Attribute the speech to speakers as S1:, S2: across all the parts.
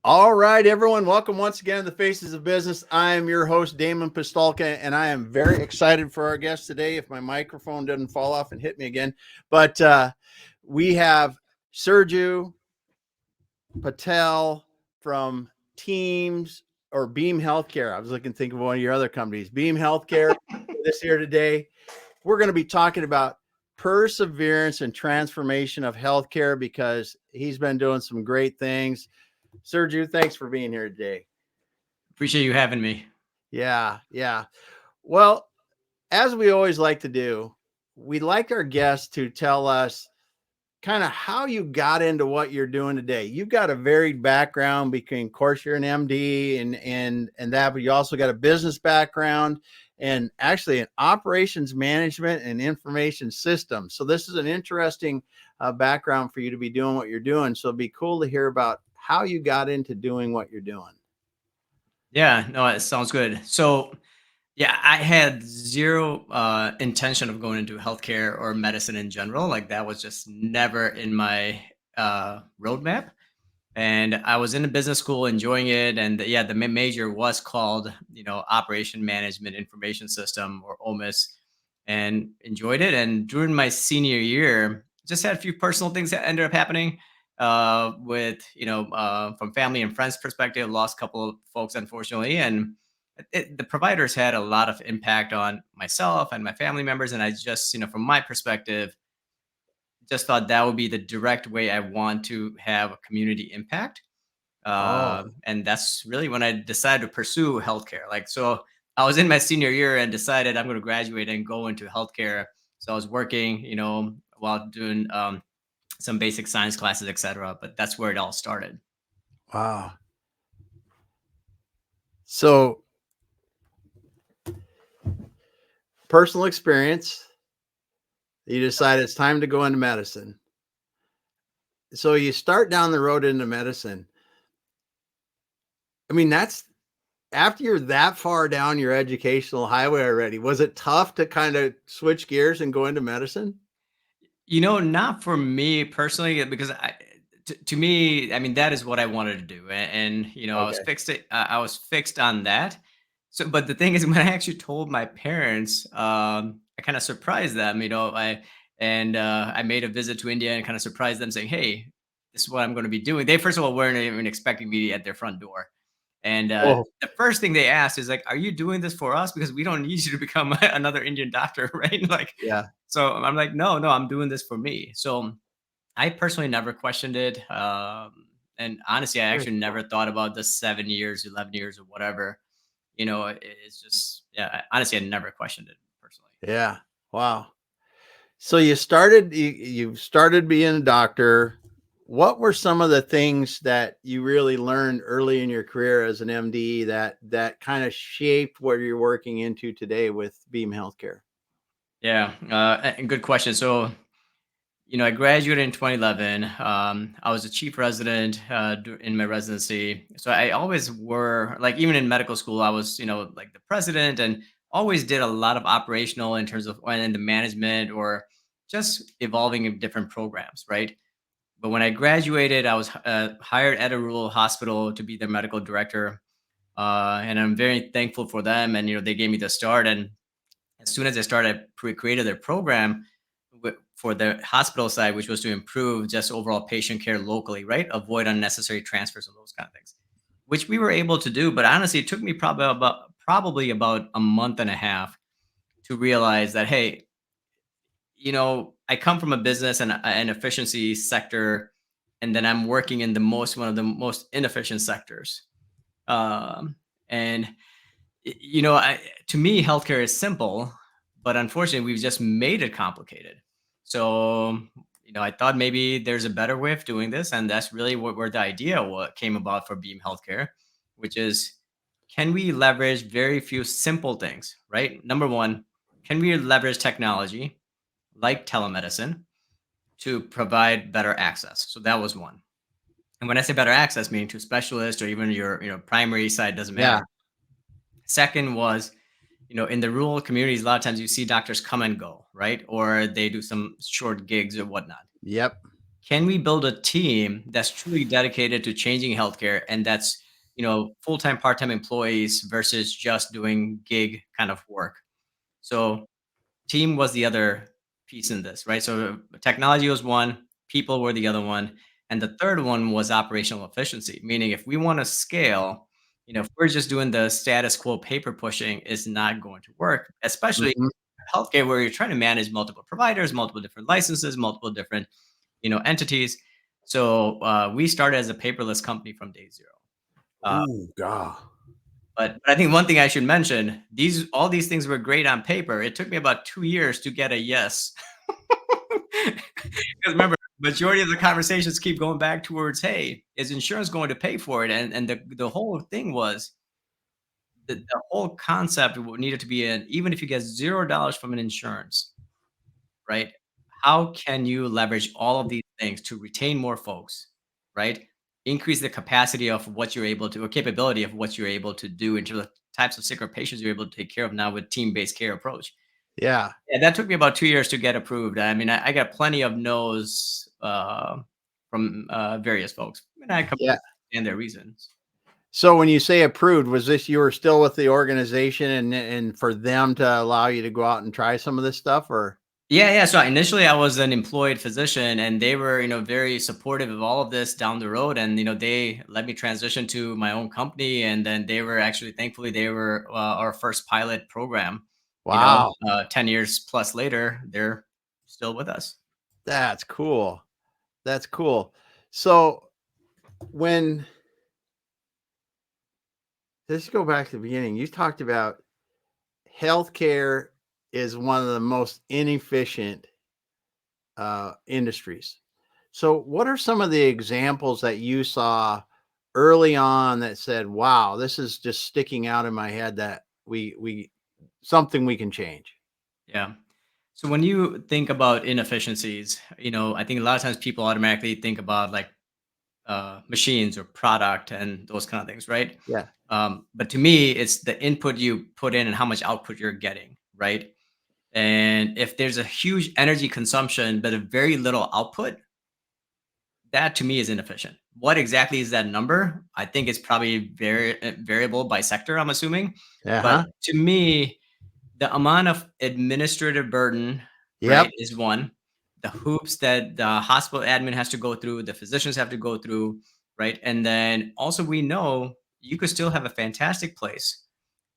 S1: All right, everyone. Welcome once again to the Faces of Business. I am your host, Damon Pistolka, and I am very excited for our guest today. If my microphone doesn't fall off and hit me again, but we have Sarjoo Patel from Teams or Beam Healthcare. I was looking to think of one of your other companies, Beam Healthcare. This here today, we're going to be talking about perseverance and transformation of healthcare because he's been doing some great things. Sarjoo, thanks for being here today.
S2: Appreciate you having me.
S1: Yeah. Well, as we always like to do, we'd like our guests to tell us kind of how you got into what you're doing today. You've got a varied background between, of course, you're an MD and that, but you also got a business background and actually an operations management and information system. So this is an interesting background for you to be doing what you're doing. So it'd be cool to hear about how you got into doing what you're doing.
S2: Yeah, no, it sounds good. So, yeah, I had zero intention of going into healthcare or medicine in general. Like that was just never in my roadmap. And I was in a business school enjoying it. And yeah, the major was called, Operation Management Information System or OMIS, and enjoyed it. And during my senior year, just had a few personal things that ended up happening with, from family and friends perspective, lost a couple of folks, unfortunately. And the providers had a lot of impact on myself and my family members. And I just, from my perspective, just thought that would be the direct way I want to have a community impact.
S1: Oh,
S2: And that's really when I decided to pursue healthcare. Like, so I was in my senior year and decided I'm going to graduate and go into healthcare. So I was working, while doing some basic science classes, etc. But that's where it all started.
S1: wow. So personal experience, you decide it's time to go into medicine. So you start down the road into medicine. I mean, that's after you're that far down your educational highway already. Was it tough to kind of switch gears and go into medicine?
S2: Not for me personally, because to me, I mean, that is what I wanted to do, and I was
S1: Okay.
S2: fixed. I was fixed on that. So, but the thing is, when I actually told my parents, I kind of surprised them. I made a visit to India and kind of surprised them, saying, "Hey, this is what I'm going to be doing." They first of all weren't even expecting me at their front door. And
S1: Oh,
S2: the first thing they asked is like, "Are you doing this for us? Because we don't need you to become another Indian doctor, right?" Like,
S1: yeah.
S2: so I'm like, no, I'm doing this for me. So I personally never questioned it. And honestly, I
S1: Very
S2: actually
S1: cool.
S2: never thought about the 7 years, 11 years, or whatever. It's just, yeah, honestly, I never questioned it personally.
S1: Yeah. Wow. So you started being a doctor. What were some of the things that you really learned early in your career as an MD that kind of shaped what you're working into today with Beam Healthcare?
S2: Yeah, and good question. So, I graduated in 2011. I was a chief resident in my residency. So I always were like, even in medical school, I was, like the president and always did a lot of operational in terms of when in the management or just evolving in different programs, right? But when I graduated, I was hired at a rural hospital to be their medical director. And I'm very thankful for them. And, they gave me the start. And as soon as I started, created their program for the hospital side, which was to improve just overall patient care locally, right? Avoid unnecessary transfers of those kind of things, which we were able to do. But honestly, it took me probably about a month and a half to realize that, hey, I come from a business and an efficiency sector, and then I'm working in one of the most inefficient sectors. And to me, healthcare is simple, but unfortunately, we've just made it complicated. So, I thought maybe there's a better way of doing this, and that's really where the idea what came about for Beam Healthcare, which is, can we leverage very few simple things, right? Number one, can we leverage technology like telemedicine to provide better access? So that was one. And when I say better access, meaning to specialists or even your primary side, doesn't
S1: Yeah.
S2: matter. Second was, in the rural communities, a lot of times you see doctors come and go, right? Or they do some short gigs or whatnot.
S1: Yep.
S2: can we build a team that's truly dedicated to changing healthcare and that's, full-time, part-time employees versus just doing gig kind of work? So team was the other piece in this, right? So technology was one, people were the other one, and the third one was operational efficiency. Meaning, if we want to scale, if we're just doing the status quo paper pushing, is not going to work, especially
S1: Mhm.
S2: in healthcare where you're trying to manage multiple providers, multiple different licenses, multiple different entities. So we started as a paperless company from day zero. Uh,
S1: Ooh, God.
S2: but I think one thing I should mention, all these things were great on paper. It took me about 2 years to get a yes. Because remember, majority of the conversations keep going back towards, "Hey, is insurance going to pay for it?" And the whole thing was the whole concept needed to be in, even if you get $0 from an insurance, right? How can you leverage all of these things to retain more folks, right? Increase the capacity of what you're able to, or capability of what you're able to do in terms of types of sicker patients you're able to take care of now with team-based care approach.
S1: Yeah.
S2: Yeah, that took me about 2 years to get approved. I mean, I got plenty of no's, from, various folks, and I
S1: Yeah.
S2: completely understand their reasons.
S1: So when you say approved, was this you were still with the organization and for them to allow you to go out and try some of this stuff or?
S2: Yeah, yeah, so initially, I was an employed physician, and they were, very supportive of all of this down the road, and, they let me transition to my own company, and then they were actually thankfully, they were, our first pilot program,
S1: Wow,
S2: 10 years plus later, they're still with us.
S1: that's cool. That's cool. So when let's go back to the beginning. You talked about healthcare is one of the most inefficient industries. So, what are some of the examples that you saw early on that said, "Wow, this is just sticking out in my head that we something we can change"?
S2: Yeah. So when you think about inefficiencies, I think a lot of times people automatically think about like machines or product and those kind of things, right?
S1: Yeah.
S2: But to me, it's the input you put in and how much output you're getting, right? And if there's a huge energy consumption but a very little output, that to me is inefficient. What exactly is that number? I think it's probably very variable by sector, I'm assuming. But
S1: Uh-huh.
S2: to me, the amount of administrative burden, right,
S1: Yep.
S2: is one. The hoops that the hospital admin has to go through, the physicians have to go through, right? And then also we know you could still have a fantastic place,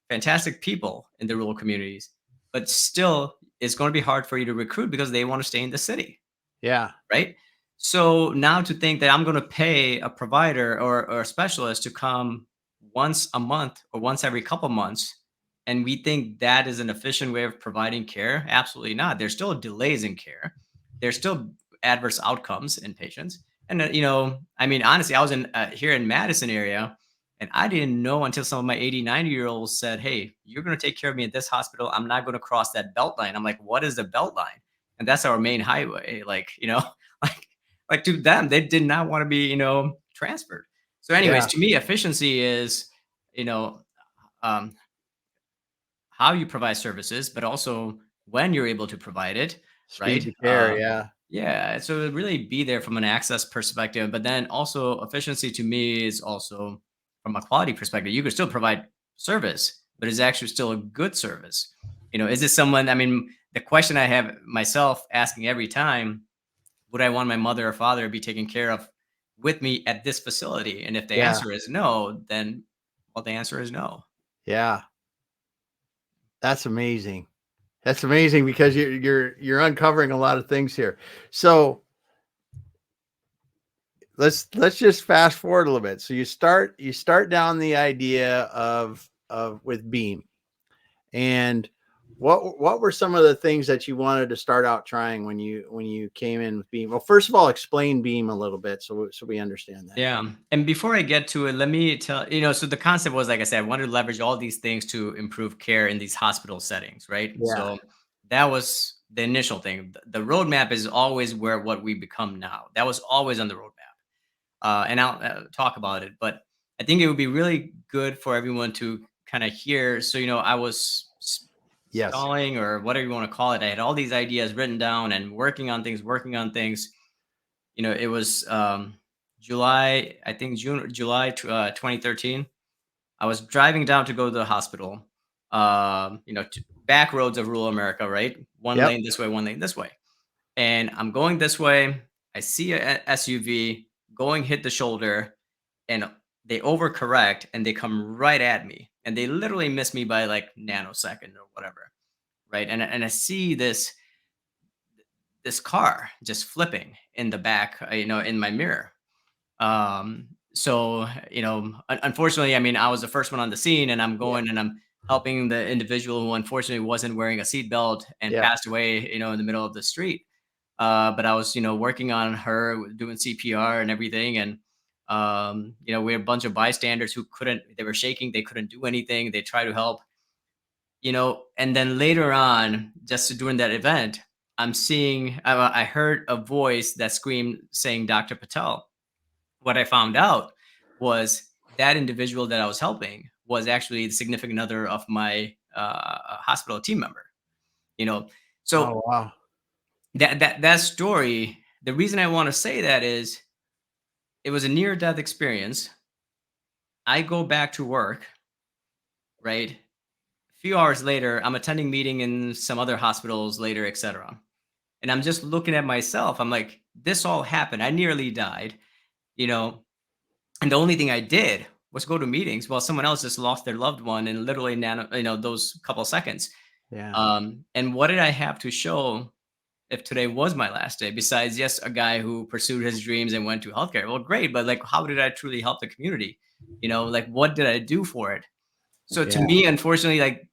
S2: fantastic people in the rural communities, but still it's going to be hard for you to recruit because they want to stay in the city,
S1: Yeah.
S2: right? So now to think that I'm going to pay a provider or a specialist to come once a month or once every couple months, and we think that is an efficient way of providing care, absolutely not. There's still delays in care. There's still adverse outcomes in patients. And I mean, honestly, I was in here in Madison area, and I didn't know until some of my 80, 90-year-olds said, "Hey, you're going to take care of me at this hospital. I'm not going to cross that belt line." I'm like, "What is the belt line?" And that's our main highway. Like, like like to them, they did not want to be, transferred. So, anyways,
S1: Yeah.
S2: to me, efficiency is, you know, um, how you provide services, but also when you're able to provide it,
S1: Speed
S2: right?
S1: to care. Yeah.
S2: Yeah, so really be there from an access perspective, but then also efficiency to me is also from a quality perspective. You could still provide service, but is actually still a good service. Is this someone? I mean, the question I have myself asking every time: would I want my mother or father to be taken care of with me at this facility? And if the
S1: Yeah.
S2: answer is no, then well, the answer is no.
S1: Yeah. That's amazing. That's amazing because you're uncovering a lot of things here. So let's just fast forward a little bit. So you start down the idea of with Beam. And what were some of the things that you wanted to start out trying when you came in with Beam? Well, first of all, explain Beam a little bit so we understand that.
S2: Yeah. And before I get to it, let me tell, so the concept was, like I said, I wanted to leverage all these things to improve care in these hospital settings, right?
S1: Yeah.
S2: So that was the initial thing. The roadmap is always what we become now. That was always on the roadmap. And I'll talk about it. But I think it would be really good for everyone to kind of hear. So, I was
S1: Yes.
S2: stalling or whatever you want to call it. I had all these ideas written down and working on things. It was July, I think June or July 2013. I was driving down to go to the hospital. Back roads of rural America, right? One
S1: Yep.
S2: lane this way, one lane this way. And I'm going this way. I see a SUV going hit the shoulder, and they overcorrect and they come right at me, and they literally miss me by like nanosecond or whatever, right? And I see this car just flipping in the back, in my mirror. Unfortunately, I mean, I was the first one on the scene, and I'm
S1: Yeah.
S2: going and I'm helping the individual who unfortunately wasn't wearing a seatbelt and
S1: Yeah.
S2: passed away, in the middle of the street. But I was, working on her, doing CPR and everything. And, we had a bunch of bystanders who couldn't, they were shaking, they couldn't do anything. They tried to help, and then later on, just during that event, I heard a voice that screamed saying, Dr. Patel. What I found out was that individual that I was helping was actually the significant other of my hospital team member. You know, so
S1: Oh, wow.
S2: that story. The reason I want to say that is it was a near death experience. I go back to work, right? A few hours later, I'm attending meeting in some other hospitals later, etc. And I'm just looking at myself. I'm like, this all happened. I nearly died, you know, and the only thing I did was go to meetings while someone else just lost their loved one in literally those couple seconds.
S1: Yeah.
S2: And what did I have to show if today was my last day? Besides, yes, a guy who pursued his dreams and went to healthcare. Well, great, but like, how did I truly help the community? Like, what did I do for it? So to
S1: Yeah.
S2: me, unfortunately, like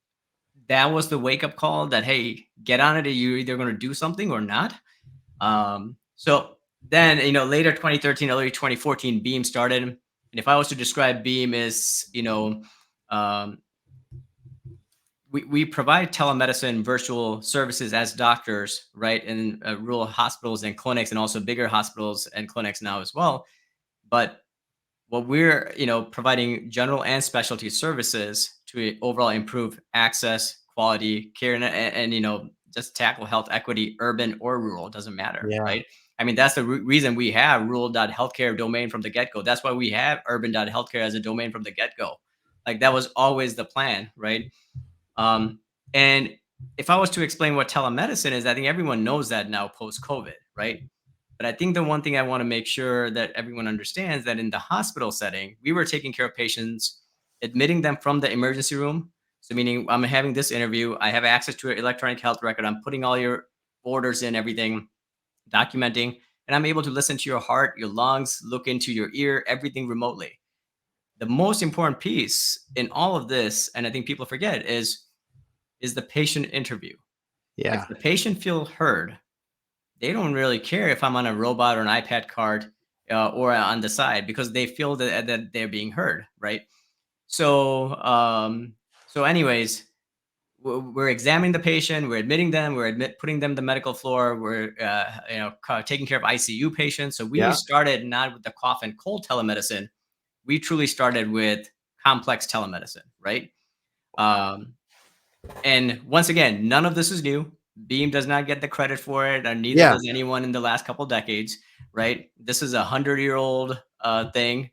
S2: that was the wake up call that hey, get on it. You're either going to do something or not. So then, later 2013, early 2014, Beam started. And if I was to describe Beam as, um, we provide telemedicine virtual services as doctors, right, in rural hospitals and clinics, and also bigger hospitals and clinics now as well. But what we're, providing general and specialty services to overall improve access, quality care, and just tackle health equity, urban or rural, doesn't matter,
S1: Yeah.
S2: right? I mean, that's the reason we have rural.healthcare domain from the get-go. That's why we have urban.healthcare as a domain from the get-go. Like that was always the plan, right? And if I was to explain what telemedicine is, I think everyone knows that now post COVID, right? But I think the one thing I want to make sure that everyone understands that in the hospital setting, we were taking care of patients, admitting them from the emergency room. So meaning I'm having this interview, I have access to an electronic health record, I'm putting all your orders in, everything, documenting, and I'm able to listen to your heart, your lungs, look into your ear, everything remotely. The most important piece in all of this, and I think people forget, is the patient interview. If
S1: Yeah.
S2: the patient feel heard, they don't really care if I'm on a robot or an iPad card or on the side because they feel that they're being heard, right? So, anyways, we're examining the patient, we're admitting them, putting them the medical floor, we're taking care of ICU patients. So we
S1: Yeah.
S2: started not with the cough and cold telemedicine, we truly started with complex telemedicine, right? Um, and once again, none of this is new. Beam does not get the credit for it, and neither
S1: Yeah.
S2: does anyone in the last couple decades, right? This is a 100-year-old thing.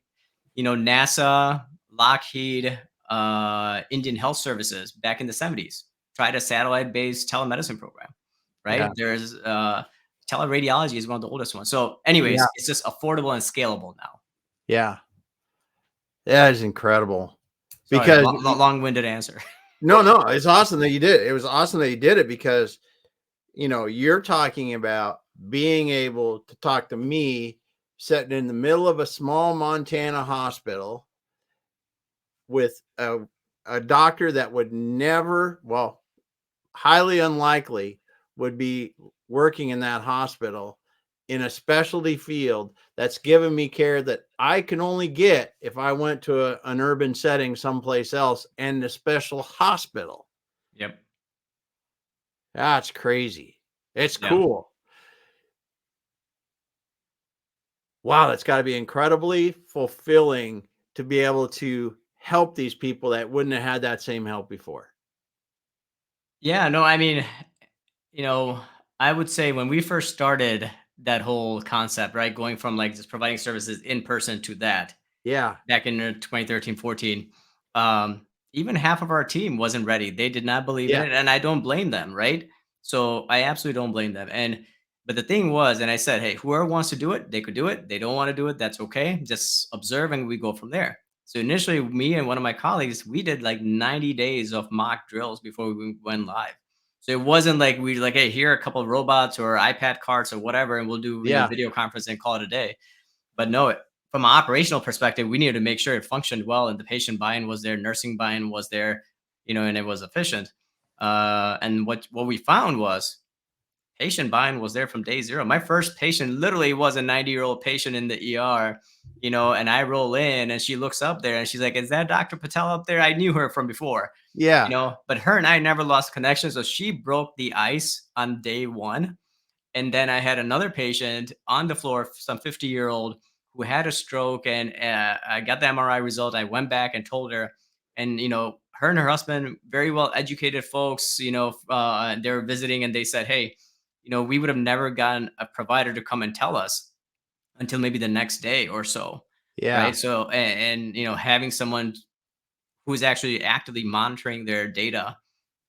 S2: NASA, Lockheed, Indian Health Services back in the 70s tried a satellite-based telemedicine program,
S1: Yeah.
S2: right? There's teleradiology is one of the oldest ones. So,
S1: Yeah.
S2: anyways, it's just affordable and scalable now.
S1: Yeah. That is incredible
S2: Sorry,
S1: because
S2: long-winded answer.
S1: no, no, it's awesome that you did it. It was awesome that you did it because, you're talking about being able to talk to me sitting in the middle of a small Montana hospital with a doctor that would never, well, highly unlikely would be working in that hospital in a specialty field that's giving me care that I can only get if I went to an urban setting someplace else and a special hospital.
S2: Yep.
S1: That's crazy. It's
S2: Yeah.
S1: cool. Wow, that's got to be incredibly fulfilling to be able to help these people that wouldn't have had that same help before.
S2: Yeah. No, I mean, you know, I would say when we first started, that whole concept, right? Going from like just providing services in person to that
S1: Yeah.
S2: back in 2013, 14. Um, Even half of our team wasn't ready. They did not believe in
S1: Yeah.
S2: it, and I don't blame them, right? So I absolutely don't blame them. And but the thing was, and I said, hey, whoever wants to do it, they could do it. They don't want to do it, that's okay. Just observe, and we go from there. So initially, me and one of my colleagues, we did like 90 days of mock drills before we went live. So it wasn't like we like, hey, here are a couple of robots or iPad carts or whatever, and we'll do
S1: Yeah.
S2: video conference and call it a day. But no, from an operational perspective, we needed to make sure it functioned well and the patient buy-in was there, nursing buy-in was there, and it was efficient. And what we found was patient buy-in was there from day zero. My first patient literally was a 90-year-old patient in the ER, and I roll in and she looks up there and she's like, "Is that Dr. Patel up there?" I knew her from before,
S1: Yeah.
S2: but her and I never lost connection. So she broke the ice on day one, and then I had another patient on the floor, some 50-year-old who had a stroke, and I got the MRI result. I went back and told her, and her and her husband, very well educated folks, they were visiting, and they said, "Hey, we would have never gotten a provider to come and tell us until maybe the next day or so,
S1: Yeah.
S2: right?" So, and having someone who's actually actively monitoring their data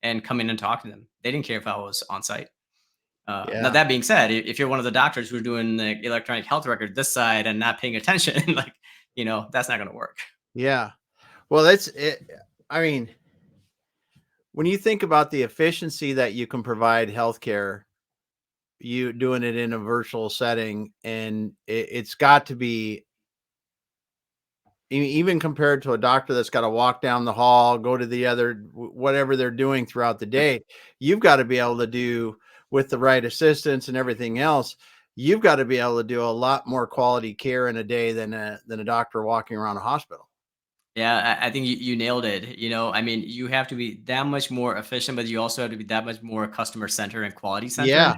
S2: and coming and talking to them, they didn't care if I was on site. Now
S1: Yeah.
S2: that being said, if you're one of the doctors who are doing the electronic health record this side and not paying attention, like, that's not going to work.
S1: Yeah. Well, that's it. I mean, when you think about the efficiency that you can provide healthcare, you doing it in a virtual setting, and it's got to be even compared to a doctor that's got to walk down the hall, go to the other whatever they're doing throughout the day, you've got to be able to do with the right assistance and everything else. You've got to be able to do a lot more quality care in a day than a doctor walking around a hospital.
S2: Yeah, I think you nailed it. I mean, you have to be that much more efficient, but you also have to be that much more customer centered and quality centered.
S1: Yeah,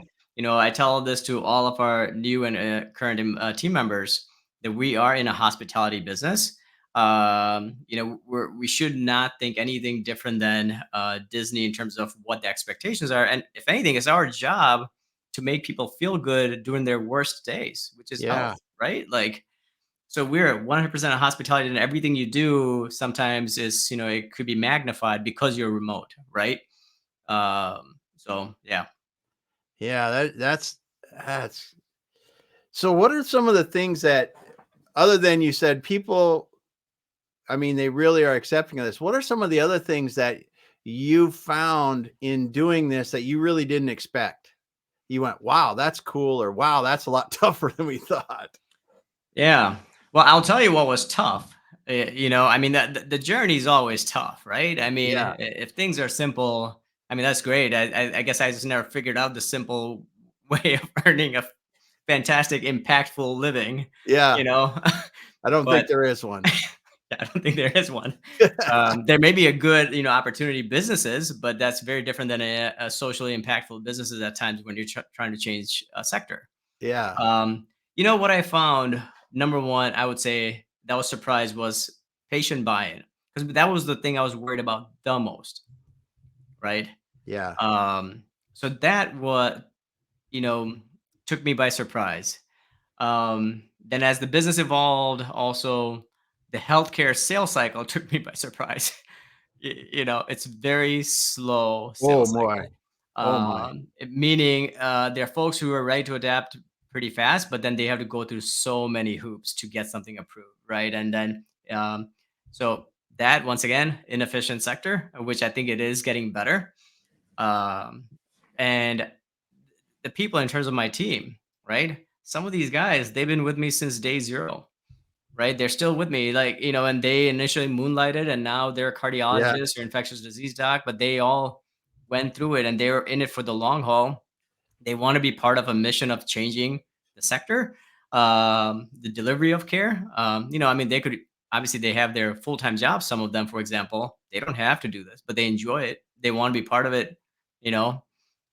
S2: I tell this to all of our new and current team members that we are in a hospitality business. We should not think anything different than Disney in terms of what the expectations are. And if anything, it's our job to make people feel good during their worst days, which is
S1: yeah,
S2: health, right? Like, so we're 100% of hospitality, and everything you do sometimes is, it could be magnified because you're remote, right? So yeah.
S1: yeah. That's so. What are some of the things that, other than you said, people? I mean, they really are accepting of this. What are some of the other things that you found in doing this that you really didn't expect? You went, "Wow, that's cool," or "Wow, that's a lot tougher than we thought."
S2: Yeah. Well, I'll tell you what was tough. I mean, the journey is always tough, right? I mean,
S1: Yeah,
S2: if things are simple, I mean, that's great. I guess I just never figured out the simple way of earning a fantastic, impactful living,
S1: yeah.
S2: you know.
S1: I don't think
S2: But
S1: there is one.
S2: yeah, I don't think there is one. There may be a good, opportunity businesses, but that's very different than a socially impactful businesses at times when you're trying to change a sector.
S1: Yeah,
S2: What I found, number one, I would say that was surprised was patient buy-in, because that was the thing I was worried about the most, right?
S1: yeah,
S2: Um, so that what you know took me by surprise. Then as the business evolved, also the healthcare sales cycle took me by surprise. It's very slow
S1: oh
S2: sales
S1: my,
S2: cycle.
S1: oh my,
S2: Meaning there are folks who are ready to adapt pretty fast, but then they have to go through so many hoops to get something approved, right? And then so that once again, inefficient sector, which I think it is getting better. Um, and the people in terms of my team, right? Some of these guys, they've been with me since day zero, right? They're still with me, like, and they initially moonlighted and now they're
S1: yeah,
S2: cardiologists or infectious disease doc, but they all went through it and they were in it for the long haul. They want to be part of a mission of changing the sector, the delivery of care. I mean, they could obviously they have their full-time jobs. Some of them, for example, they don't have to do this, but they enjoy it. They want to be part of it, you know.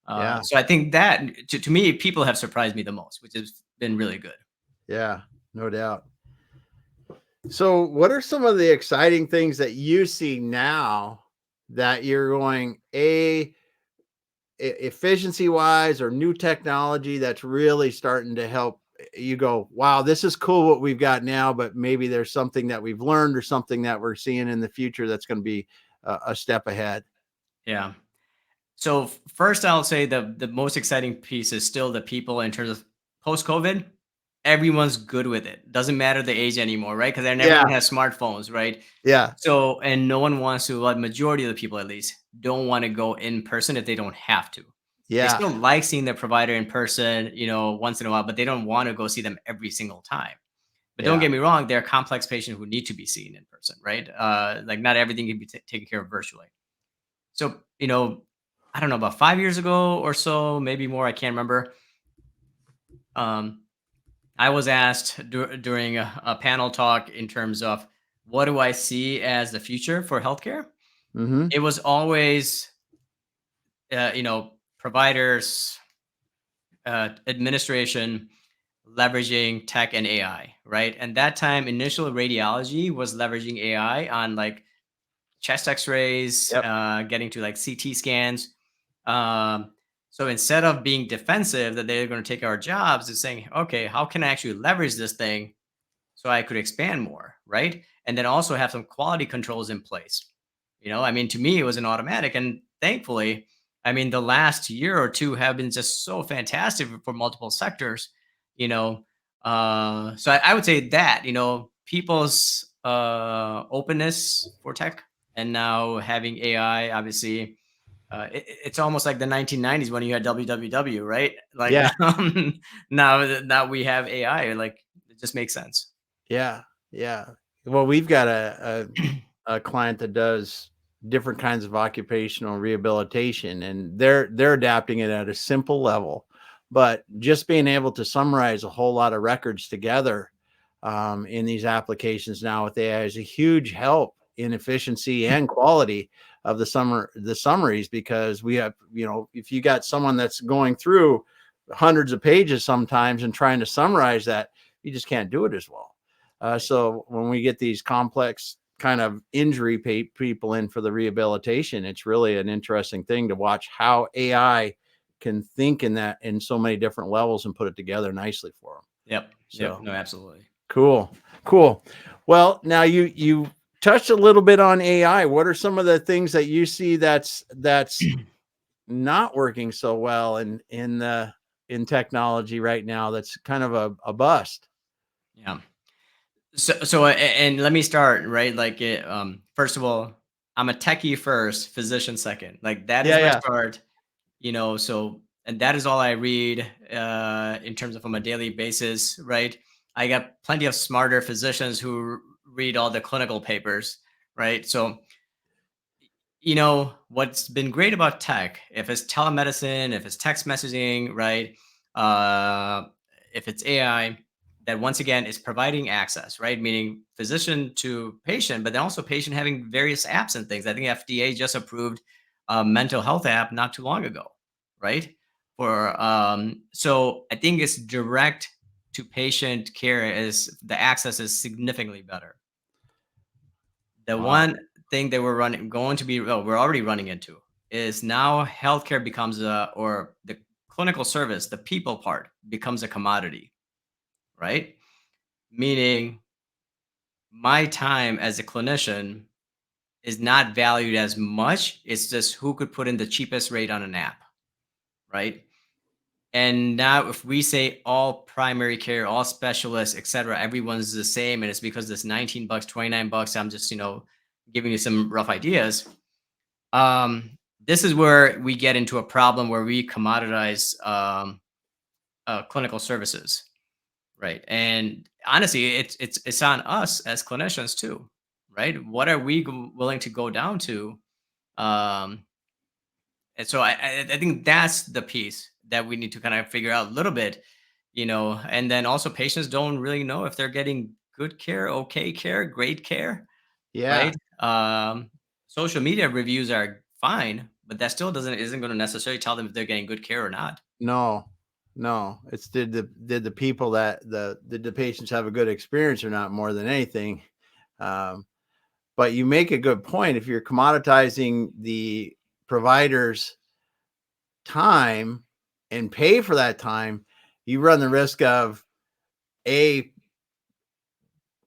S1: yeah,
S2: So I think that to me, people have surprised me the most, which has been really good.
S1: yeah, no doubt. So, what are some of the exciting things that you see now that you're going, A, efficiency wise or new technology that's really starting to help you go, wow, this is cool what we've got now, but maybe there's something that we've learned or something that we're seeing in the future that's going to be a step ahead?
S2: Yeah. So first, I'll say the most exciting piece is still the people in terms of post COVID. Everyone's good with it. Doesn't matter the age anymore, right? Because then
S1: Yeah.
S2: everyone has smartphones, right?
S1: Yeah.
S2: So and no one wants to. Well, majority of the people, at least, don't want to go in person if they don't have to. They
S1: Yeah.
S2: still like seeing their provider in person, once in a while, but they don't want to go see them every single time. But don't
S1: Yeah.
S2: get me wrong, there are complex patients who need to be seen in person, right? Like not everything can be taken care of virtually. So, I don't know, about 5 years ago or so, maybe more, I can't remember. Um, I was asked during a panel talk in terms of what do I see as the future for healthcare?
S1: Hmm.
S2: It was always, providers, administration, leveraging tech and AI, right? And that time, initial radiology was leveraging AI on like chest X-rays,
S1: Yep.
S2: getting to like CT scans. Um, so instead of being defensive that they're going to take our jobs, it's saying, okay, how can I actually leverage this thing so I could expand more, right? And then also have some quality controls in place. I mean, to me, it was an automatic, and thankfully, I mean, the last year or two have been just so fantastic for multiple sectors. You know, so I would say that people's openness for tech, and now having AI, obviously, it's almost like the 1990s when you had www, right? Like
S1: Yeah.
S2: now we have AI, like it just makes sense.
S1: Yeah. Yeah. Well, we've got a client that does different kinds of occupational rehabilitation, and they're adapting it at a simple level, but just being able to summarize a whole lot of records together in these applications now with AI is a huge help in efficiency and quality of the summaries, because we have, if you got someone that's going through hundreds of pages sometimes and trying to summarize that, you just can't do it as well.
S2: Right.
S1: So when we get these complex kind of injury people in for the rehabilitation, it's really an interesting thing to watch how AI can think in so many different levels and put it together nicely for them.
S2: Yep. Yep.
S1: So
S2: No, absolutely.
S1: cool, cool. Well, now you touched a little bit on AI. What are some of the things that you see that's not working so well in technology right now? That's kind of a bust.
S2: Yeah. And let me start right. Like, first of all, I'm a techie first, physician second. Like that is
S1: Yeah,
S2: my
S1: yeah,
S2: start. So and that is all I read in terms of on a daily basis, right? I got plenty of smarter physicians who read all the clinical papers, right? So what's been great about tech, if it's telemedicine, if it's text messaging, right? Uh, if it's AI, that once again is providing access, right? Meaning physician to patient, but then also patient having various apps and things. I think FDA just approved a mental health app not too long ago, right? So I think it's direct to patient care is the access is significantly better. The
S1: wow,
S2: one thing that we're already running into is now healthcare becomes or the clinical service, the people part becomes a commodity, right? Meaning my time as a clinician is not valued as much. It's just who could put in the cheapest rate on an app, right? And now if we say all primary care, all specialists, etc., everyone's the same, and it's because this 19 bucks, 29 bucks, I'm just, giving you some rough ideas. This is where we get into a problem where we commoditize clinical services, right? And honestly, it's on us as clinicians too, right? What are we willing to go down to? Um, and so I think that's the piece that we need to kind of figure out a little bit, and then also patients don't really know if they're getting good care, okay care, great care,
S1: yeah.
S2: right? Social media reviews are fine, but that still isn't going to necessarily tell them if they're getting good care or not.
S1: No, no. It's did the people that did the patients have a good experience or not more than anything. Um, but you make a good point. If you're commoditizing the providers time and pay for that time, you run the risk of a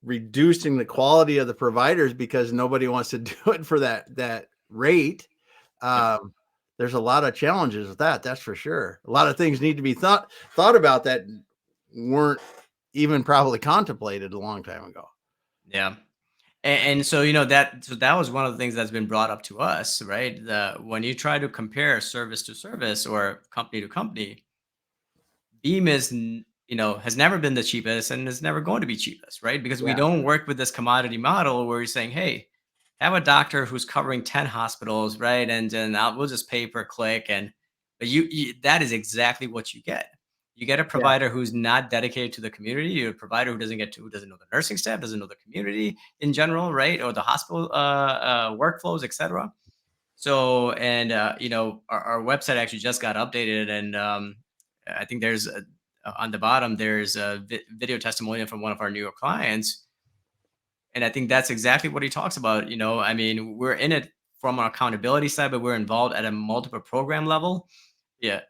S1: reducing the quality of the providers because nobody wants to do it for that rate.
S2: Yep.
S1: Um, there's a lot of challenges with that. That's for sure. A lot of things need to be thought about that weren't even probably contemplated a long time ago.
S2: Yeah. And so, that was one of the things that's been brought up to us, right? When you try to compare service to service or company to company, Beam has never been the cheapest and is never going to be cheapest, right? Because we
S1: Yeah.
S2: don't work with this commodity model where you're saying, hey, have a doctor who's covering 10 hospitals, right? And then we'll just pay per click. But that is exactly what you get. You get a
S1: Yeah.
S2: provider who's not dedicated to the community. You're a provider who doesn't know the nursing staff, doesn't know the community in general, right? Or the hospital workflows, etc. So, and our website actually just got updated, and I think there's on the bottom there's a video testimonial from one of our newer clients, and I think that's exactly what he talks about. I mean, we're in it from our accountability side, but we're involved at a multiple program level. Yeah,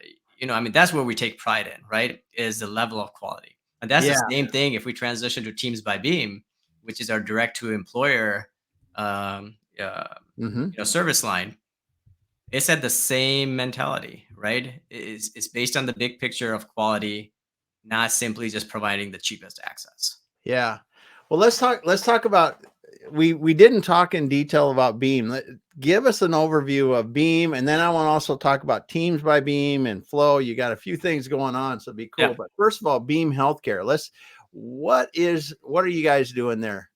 S2: I mean, that's where we take pride in, right? Is the level of quality, and that's the
S1: Yeah.
S2: same thing if we transition to Teams by Beam, which is our direct to employer, um, uh,
S1: Hmm.
S2: service line. It's at the same mentality, right? It's based on the big picture of quality, not simply just providing the cheapest access.
S1: Yeah. Well, let's talk about we didn't talk in detail about Beam. Give us an overview of Beam, and then I want to also talk about Teams by Beam and Flow. You got a few things going on, so it'd be cool.
S2: Yeah.
S1: But first of all, Beam Healthcare. What are you guys doing there?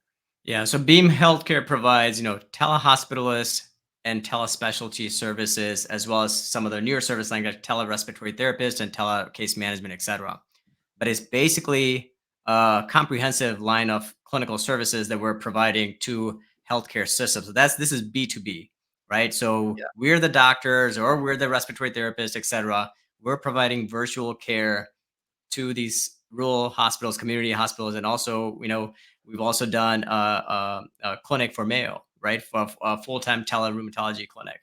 S2: Yeah. So Beam Healthcare provides, telehospitalist and telespecialty services, as well as some of the newer service like telerespiratory therapist and tele case management, etc. But it's basically a comprehensive line of clinical services that we're providing to healthcare systems. So this is B2B, right? So
S1: Yeah.
S2: we're the doctors or we're the respiratory therapists, etc. We're providing virtual care to these rural hospitals, community hospitals, and also, we've also done a clinic for Mayo, right, for a full-time tele-rheumatology clinic.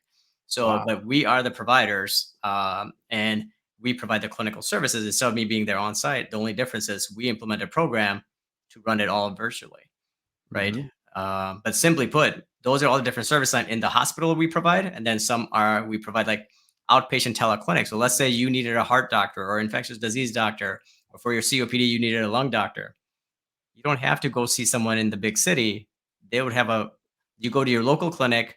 S2: So,
S1: Wow.
S2: but we are the providers, and we provide the clinical services instead of me being there on site. The only difference is we implement a program to run it all virtually, right?
S1: Hmm.
S2: But simply put, those are all the different service line in the hospital we provide, and then we provide like outpatient teleclinic. So let's say you needed a heart doctor or infectious disease doctor, or for your COPD you needed a lung doctor. You don't have to go see someone in the big city. They would have you go to your local clinic.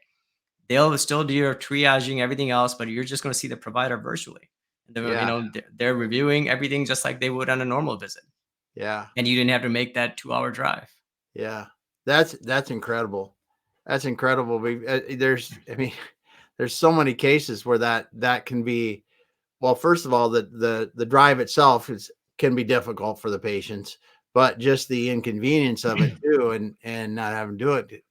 S2: They'll still do your triaging, everything else, but you're just going to see the provider virtually. And
S1: Yeah.
S2: they're reviewing everything just like they would on a normal visit,
S1: Yeah.
S2: and you didn't have to make that 2-hour drive.
S1: Yeah. That's incredible. That's incredible. I mean, there's so many cases where that can be. Well, first of all, the drive itself can be difficult for the patients, but just the inconvenience of it too, and not having to do it,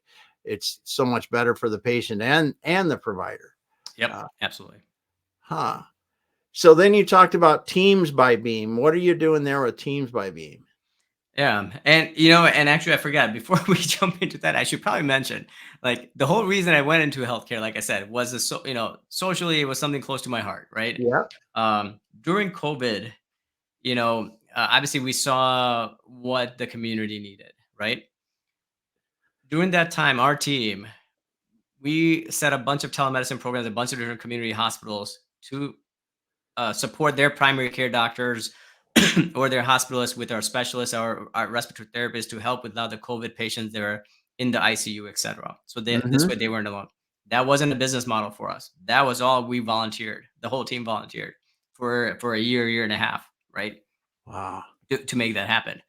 S1: it's so much better for the patient and the provider.
S2: Yep,
S1: Uh,
S2: absolutely.
S1: huh. So then you talked about Teams by Beam. What are you doing there with Teams by Beam?
S2: Yeah, and actually, I forgot before we jump into that, I should probably mention, like, the whole reason I went into healthcare, like I said, was socially, it was something close to my heart, right?
S1: Yeah.
S2: During COVID, obviously, we saw what the community needed, right? During that time, our team, we set a bunch of telemedicine programs, a bunch of different community hospitals to support their primary care doctors or their hospitalists with our specialists, our respiratory therapists to help with now the COVID patients that are in the ICU, etc. So this
S1: Hmm.
S2: way they weren't alone. That wasn't a business model for us. That was all we volunteered. The whole team volunteered for a year and a half, right,
S1: Wow.
S2: to make that happen.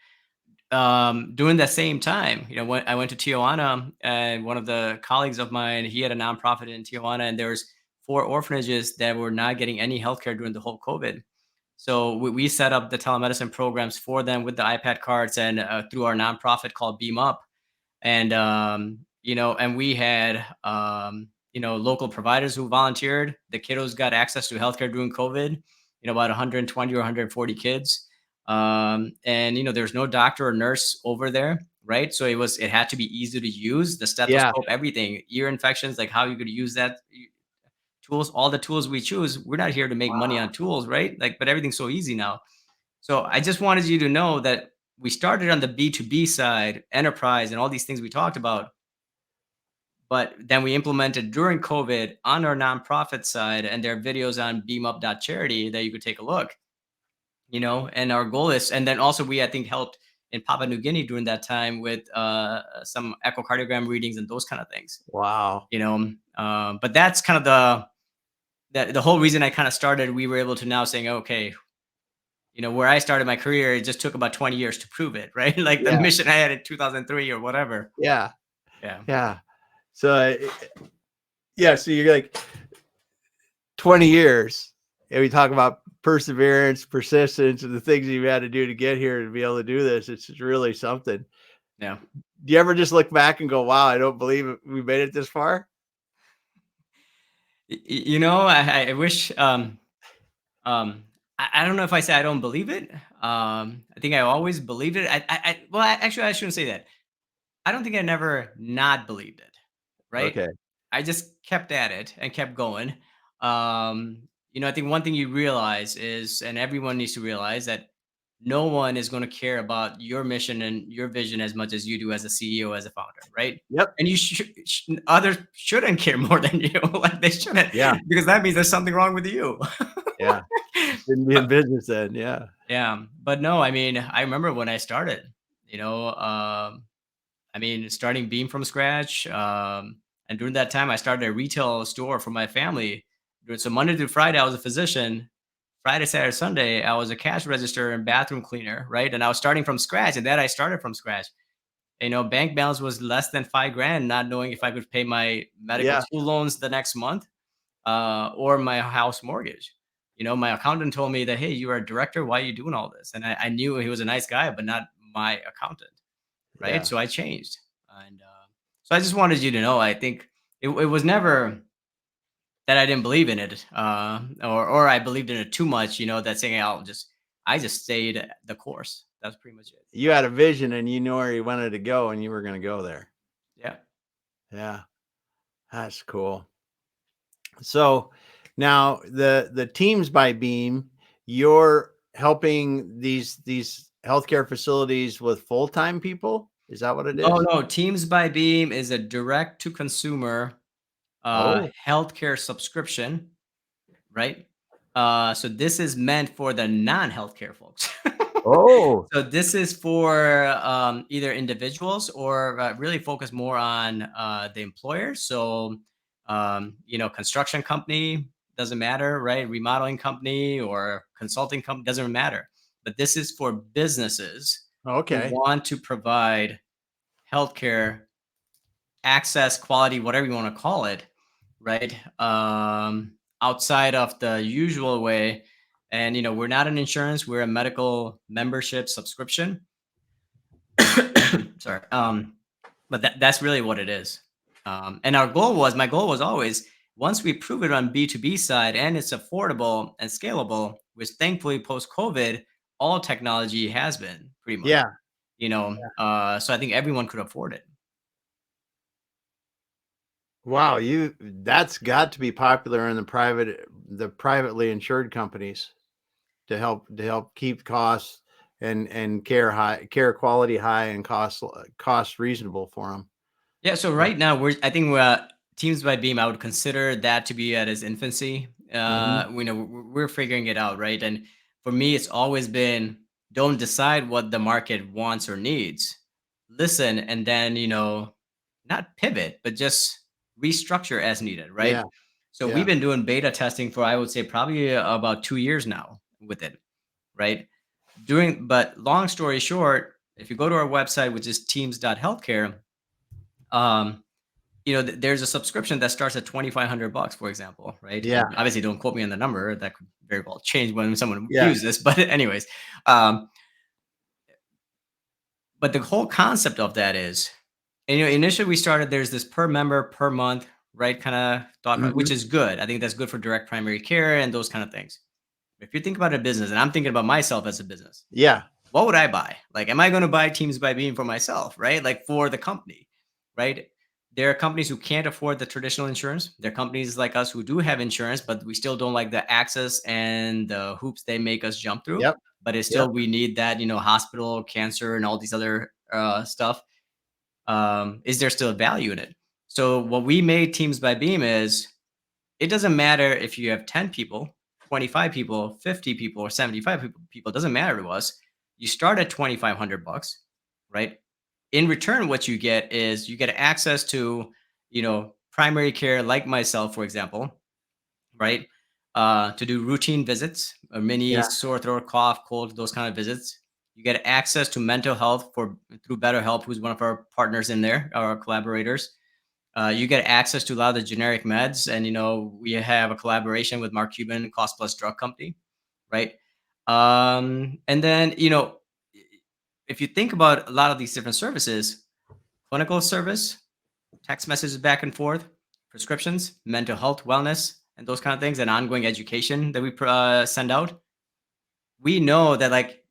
S2: During that same time, when I went to Tijuana, and one of the colleagues of mine, he had a nonprofit in Tijuana, and there was 4 orphanages that were not getting any healthcare during the whole COVID. So we set up the telemedicine programs for them with the iPad cards and through our nonprofit called Beam Up, and and we had local providers who volunteered. The kiddos got access to healthcare during COVID. About 120 or 140 kids, and there's no doctor or nurse over there, right? So it had to be easy to use the
S1: Yeah.
S2: stethoscope, everything, ear infections, like how you could use that tools, all the tools we choose, we're not here to make money on tools, right? Like, but everything's so easy now. So I just wanted you to know that we started on the B2B side, enterprise, and all these things we talked about. But then we implemented during COVID on our nonprofit side, and there are videos on beamup.charity that you could take a look, and our goal is, and then also we, I think, helped in Papua New Guinea during that time with some echocardiogram readings and those kind of things,
S1: Wow.
S2: but that's kind of the whole reason I kind of started. We were able to now saying, okay, where I started my career, it just took about 20 years to prove it, right? Like the
S1: Yeah.
S2: mission I had in 2003 or whatever.
S1: Yeah.
S2: Yeah.
S1: Yeah. So, yeah. So you're like 20 years, and we talk about perseverance, persistence, and the things you've had to do to get here to be able to do this. It's really something.
S2: Yeah.
S1: Do you ever just look back and go, wow, I don't believe we made it this far?
S2: I wish, I don't know if I say I don't believe it. I think I always believed it. Well, actually, I shouldn't say that. I don't think I never not believed it, right?
S1: Okay.
S2: I just kept at it and kept going. I think one thing you realize is, and everyone needs to realize that no one is going to care about your mission and your vision as much as you do as a CEO, as a founder, right?
S1: Yep.
S2: And others shouldn't care more than you, like they shouldn't,
S1: Yeah.
S2: because that means there's something wrong with you.
S1: Yeah. Didn't be in
S2: But
S1: business then. Yeah.
S2: yeah, but no, I mean, I remember when I started, you know, starting Beam from scratch. And during that time, I started a retail store for my family. So Monday through Friday, I was a physician. Friday, Saturday, Sunday, I was a cash register and bathroom cleaner, right? And I was starting from scratch. And then I started from scratch. Bank balance was less than 5 grand, not knowing if I could pay my medical
S1: Yeah.
S2: school loans the next month, or my house mortgage. My accountant told me that, hey, you are a director. Why are you doing all this? And I knew he was a nice guy, but not my accountant, right?
S1: Yeah.
S2: So I changed. And so I just wanted you to know, I think it was never that I didn't believe in it, or I believed in it too much, that saying I just stayed the course. That's pretty much it.
S1: You had a vision and you knew where you wanted to go and you were going to go there.
S2: Yeah.
S1: Yeah. That's cool. So now the teams by Beam, you're helping these healthcare facilities with full-time people? Is that what it
S2: No,
S1: is?
S2: no. Teams by Beam is a direct to consumer
S1: Oh.
S2: healthcare subscription, right? So this is meant for the non-healthcare folks.
S1: Oh.
S2: So this is for either individuals or really focus more on the employer. So, construction company doesn't matter, right? Remodeling company or consulting company doesn't matter. But this is for businesses who
S1: Okay.
S2: want to provide healthcare access, quality, whatever you want to call it, right? Outside of the usual way. And, we're not an insurance, we're a medical membership subscription. Sorry. But that's really what it is. And my goal was always, once we prove it on B2B side and it's affordable and scalable, which thankfully post COVID, all technology has been pretty much,
S1: Yeah.
S2: so I think everyone could afford it.
S1: Wow, that's got to be popular in the privately insured companies to help keep costs and care quality high and cost reasonable for them.
S2: Yeah, so right now I think Teams by Beam, I would consider that to be at its infancy.
S1: Mhm.
S2: We're figuring it out, right? And for me, it's always been, don't decide what the market wants or needs. Listen, and then not pivot, but just restructure as needed,
S1: Yeah,
S2: right? So we've
S1: yeah.
S2: been doing beta testing for, I would say, probably about 2 years now with it, right? But long story short, if you go to our website, which is teams.healthcare, um, there's a subscription that starts at 2,500 bucks, for example, right?
S1: Yeah,
S2: Obviously, don't quote me on the number. That could very well change when someone
S1: yeah.
S2: views this. But anyways, um, but the whole concept of that is, and, initially we started, there's this per member per month, right? Kind of thought, which
S1: Mhm.
S2: is good. I think that's good for direct primary care and those kind of things. If you think about a business, and I'm thinking about myself as a business,
S1: Yeah,
S2: what would I buy? Like, am I going to buy Teams by Beam for myself, right? Like for the company, right? There are companies who can't afford the traditional insurance. There are companies like us who do have insurance, but we still don't like the access and the hoops they make us jump through.
S1: Yep.
S2: But it's
S1: Yep.
S2: still we need that, hospital, cancer, and all these other stuff. Is there still value in it? So what we made Teams by Beam is it doesn't matter if you have 10 people, 25 people, 50 people, or 75 people. It doesn't matter to us. You start at 2,500 bucks, right? In return, what you get is you get access to, primary care, like myself, for example, right? To do routine visits, a mini
S1: Yeah.
S2: sore throat, cough, cold, those kind of visits. You get access to mental health for through BetterHelp, who's one of our partners in there, our collaborators. You get access to a lot of the generic meds, and we have a collaboration with Mark Cuban, Cost Plus Drug Company, right? And then if you think about a lot of these different services, clinical service, text messages back and forth, prescriptions, mental health, wellness, and those kind of things, and ongoing education that we send out. We know that, like,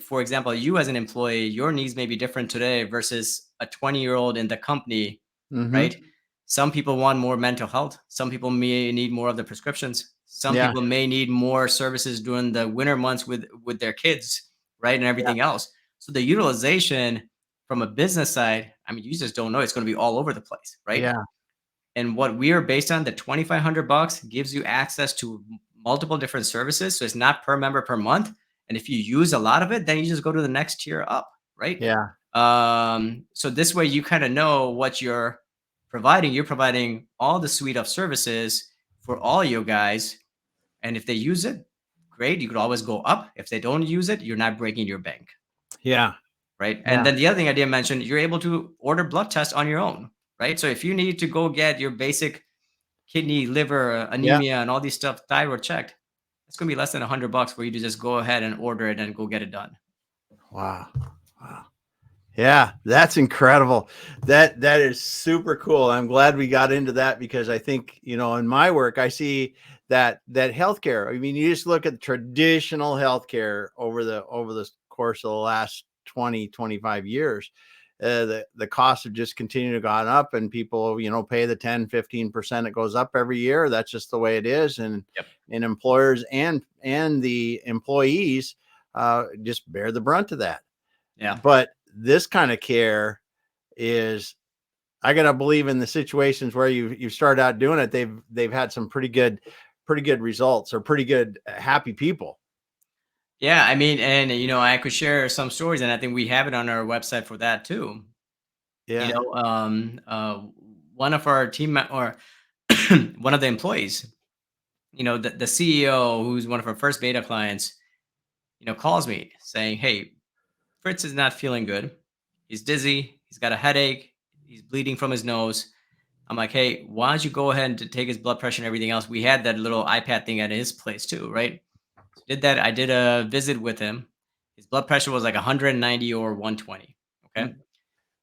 S2: for example, you as an employee, your needs may be different today versus a 20-year-old in the company,
S1: Hmm.
S2: right? Some people want more mental health. Some people may need more of the prescriptions. Some
S1: Yeah.
S2: people may need more services during the winter months with their kids, right? And
S1: Yeah.
S2: everything else. So the utilization from a business side, I mean, you just don't know. It's going to be all over the place, right?
S1: Yeah.
S2: And what we are based on, the 2,500 bucks gives you access to multiple different services. So it's not per member per month. And if you use a lot of it, then you just go to the next tier up, right?
S1: Yeah.
S2: So this way you kind of know what you're providing. You're providing all the suite of services for all your guys. And if they use it, great. You could always go up. If they don't use it, you're not breaking your bank,
S1: Yeah.
S2: right? And
S1: Yeah.
S2: then the other thing I didn't mention, you're able to order blood tests on your own, right? So if you need to go get your basic kidney, liver,
S1: Yeah.
S2: anemia, and all these stuff thyroid checked, it's gonna be less than 100 bucks for you to just go ahead and order it and go get it done.
S1: Wow. Wow. Yeah, that's incredible. That is super cool. I'm glad we got into that because I think, in my work, I see that healthcare. I mean, you just look at traditional healthcare over the course of the last 20, 25 years. The costs have just continued to gone up, and people, pay the 10, 15%. It goes up every year. That's just the way it is.
S2: Yep.
S1: And employers and the employees just bear the brunt of that.
S2: Yeah.
S1: But this kind of care is, I gotta believe, in the situations where you start out doing it, they've had some pretty good results, or pretty good happy people.
S2: Yeah. I mean, and I could share some stories, and I think we have it on our website for that too. You
S1: Yeah.
S2: know, one of our or one of the employees, the CEO, who's one of our first beta clients, calls me saying, "Hey, Fritz is not feeling good. He's dizzy. He's got a headache. He's bleeding from his nose." I'm like, "Hey, why don't you go ahead and take his blood pressure and everything else?" We had that little iPad thing at his place too, right? So did that. I did a visit with him. His blood pressure was like 190 or 120. Okay.
S1: Mm.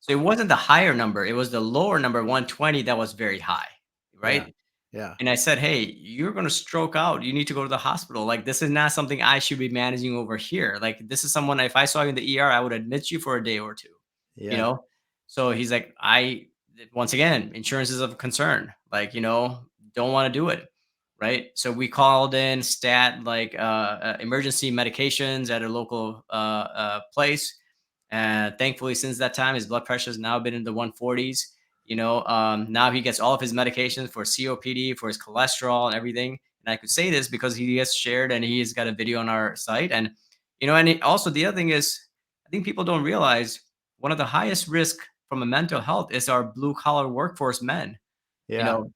S2: So it wasn't the higher number, it was the lower number, 120, that was very high,
S1: Yeah.
S2: right?
S1: Yeah.
S2: And I said, "Hey, you're gonna stroke out. You need to go to the hospital. Like, this is not something I should be managing over here. Like, this is someone, if I saw you in the ER, I would admit you for a day or two, you
S1: Yeah.
S2: know?" So he's like, once again, insurance is of concern. Like, don't want to do it. Right. So we called in emergency medications at a local place. And thankfully, since that time, his blood pressure has now been in the 140s. Now he gets all of his medications for COPD, for his cholesterol and everything. And I could say this because he has shared and he has got a video on our site. And, also the other thing is, I think people don't realize one of the highest risk from a mental health is our blue collar workforce men. You
S1: Yeah.
S2: know,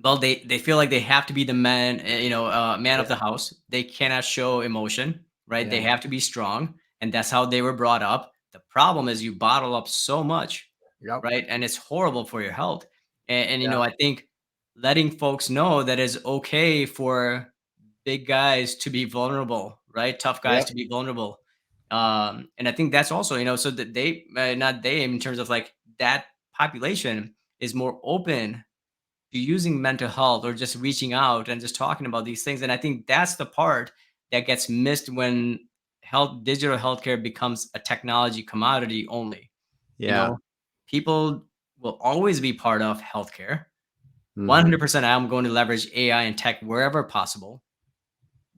S2: well, they feel like they have to be the man, man of
S1: Yeah.
S2: the house. They cannot show emotion, right? They
S1: Yeah.
S2: have to be strong, and that's how they were brought up. The problem is you bottle up so much,
S1: Yep.
S2: right? And it's horrible for your health. And
S1: Yeah.
S2: I think letting folks know that it's okay for big guys to be vulnerable, right? Tough guys
S1: Yep.
S2: to be vulnerable. And I think that's also, so that not they, in terms of like that population is more open to using mental health or just reaching out and just talking about these things. And I think that's the part that gets missed when digital healthcare becomes a technology commodity only. You
S1: Yeah.
S2: know, people will always be part of healthcare.
S1: Mhm.
S2: 100% I'm going to leverage AI and tech wherever possible.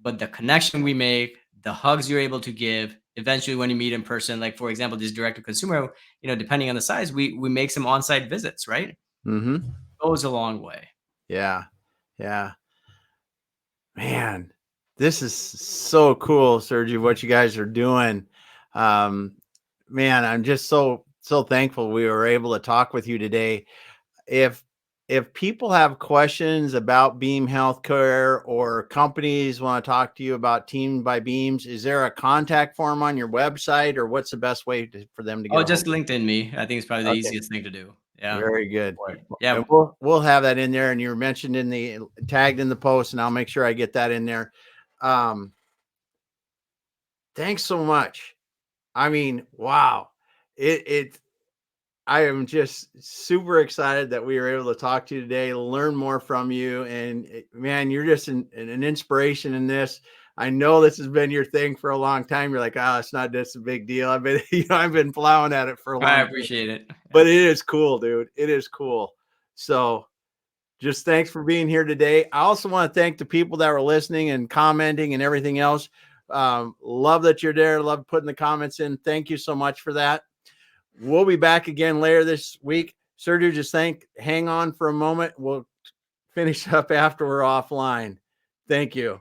S2: But the connection we make, the hugs you're able to give, eventually when you meet in person, like for example, this direct to consumer, depending on the size, we make some on-site visits, right?
S1: Mhm.
S2: Goes a long way.
S1: Yeah. Yeah. Man, this is so cool, Sergio, what you guys are doing. Um, man, I'm just so thankful we were able to talk with you today. If if people have questions about Beam Healthcare or companies want to talk to you about Team by Beams, is there a contact form on your website, or what's the best way for them to get
S2: Oh,
S1: a hold
S2: just
S1: of
S2: LinkedIn me. I think it's probably the
S1: you? Okay,
S2: easiest thing to do. Yeah.
S1: very good.
S2: Or
S1: And
S2: yeah.
S1: we'll have that in there, and you're mentioned in the tagged in the post, and I'll make sure I get that in there. Um, Thanks so much. I mean, wow. It I am just super excited that we were able to talk to you today, learn more from you. And man, you're just an inspiration in this. I know this has been your thing for a long time. You're like, oh, it's not just a big deal. I've been, I've been plowing at it for a
S2: I
S1: long time,
S2: appreciate it. Yeah.
S1: but it is cool, dude. It is cool. So just thanks for being here today. I also want to thank the people that were listening and commenting and everything else. Love that you're there. Love putting the comments in. Thank you so much for that. We'll be back again later this week. Sergio, just hang on for a moment. We'll finish up after we're offline. Thank you.